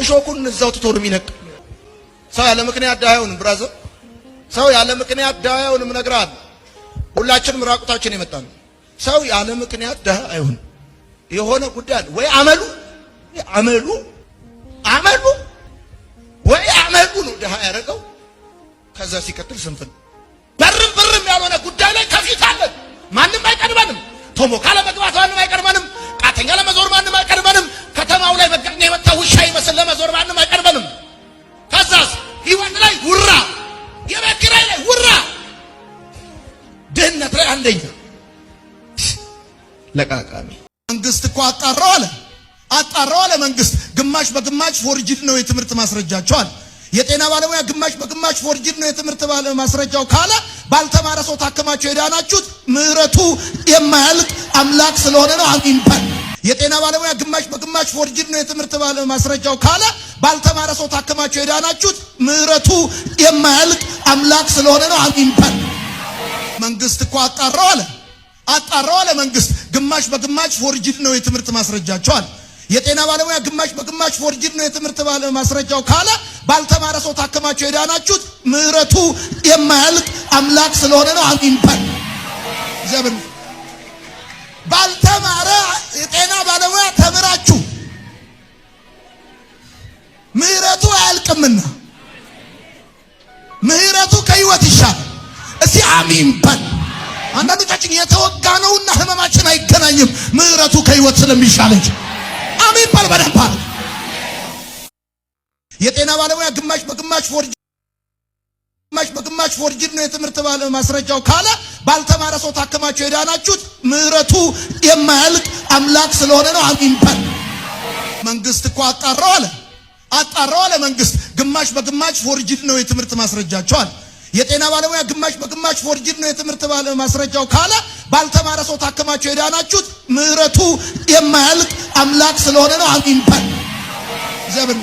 እሾኩን እዛው ትቶ ነው የሚነቅ። ሰው ያለ ምክንያት ድሃ አይሆንም ብራዘር። ሰው ያለ ምክንያት ድሃ አይሆንም እነግርሃለሁ። ሁላችንም ራቁታችን የመጣን ሰው ያለ ምክንያት ድሃ አይሆንም። የሆነ ጉዳይ ወይ አመሉ ነው ድሃ ያደረገው። ከዛ ሲቀጥል ስንፍን በርም ያልሆነ ጉዳይ ላይ ከፊት አለን። ማንም አይቀርበንም። ቶሞ ካለ መግባት ማንም አይቀርበንም። ቃተኛ ለመዞር ማንም አይቀርበንም። ከተማው ላይ መገኛ የመጣ ውሻ ይመስል ለመዞር ማንም አይቀርበንም። ከዛስ ህይወት ላይ ውራ፣ የቤት ኪራይ ላይ ውራ፣ ድህነት ላይ አንደኛ ለቃቃሚ። መንግስት እኮ አጣራው አለ መንግስት። ግማሽ በግማሽ ፎርጅድ ነው የትምህርት ማስረጃቸው አለ። የጤና ባለሙያ ግማሽ በግማሽ ፎርጅድ ነው የትምህርት ማስረጃው ካለ ባልተማረ ሰው ታከማችሁ የዳናችሁት ምህረቱ የማያልቅ አምላክ ስለሆነ ነው። አሚን በል። የጤና ባለሙያ ግማሽ በግማሽ ፎርጅድ ነው የትምህርት ማስረጃው ካለ ባልተማረ ሰው ታከማችሁ የዳናችሁት ምህረቱ የማያልቅ አምላክ ስለሆነ ነው። አሚን በል። መንግስት እኮ አጣራው አለ መንግስት። ግማሽ በግማሽ ፎርጅድ ነው የትምህርት ማስረጃቸው አለ። የጤና ባለሙያ ግማሽ በግማሽ ፎርጅድ ነው የትምህርት ማስረጃው ካለ ባልተማረ ሰው ታከማችሁ የዳናችሁት ምህረቱ የማያልቅ አምላክ ስለሆነ ነው። አሚን በል። እግዚአብሔር ባልተማረ የጤና ባለሙያ ተምራችሁ ምህረቱ አያልቅምና ምህረቱ ከህይወት ይሻላል። እስቲ አሚን በል። አንዳንዶቻችን የተወጋ ነውና ህመማችን አይገናኝም። ምህረቱ ከህይወት ስለሚሻለች አሚን በል። በደንብ የጤና ባለሙያ ግማሽ በግማሽ ፎርጅድ ነው የትምህርት ማስረጃው ካለ ባልተማረ ሰው ታከማችሁ የዳናችሁት ምህረቱ የማያልቅ አምላክ ስለሆነ ነው። አሚን በል። መንግስት እኮ አጣራው አለ መንግስት። ግማሽ በግማሽ ፎርጅድ ነው የትምህርት ማስረጃቸው አለ። የጤና ባለሙያ ግማሽ በግማሽ ፎርጅድ ነው የትምህርት ማስረጃው ካለ ባልተማረ ሰው ታከማችሁ የዳናችሁት ምህረቱ የማያልቅ አምላክ ስለሆነ ነው። አሚን በል። እግዚአብሔር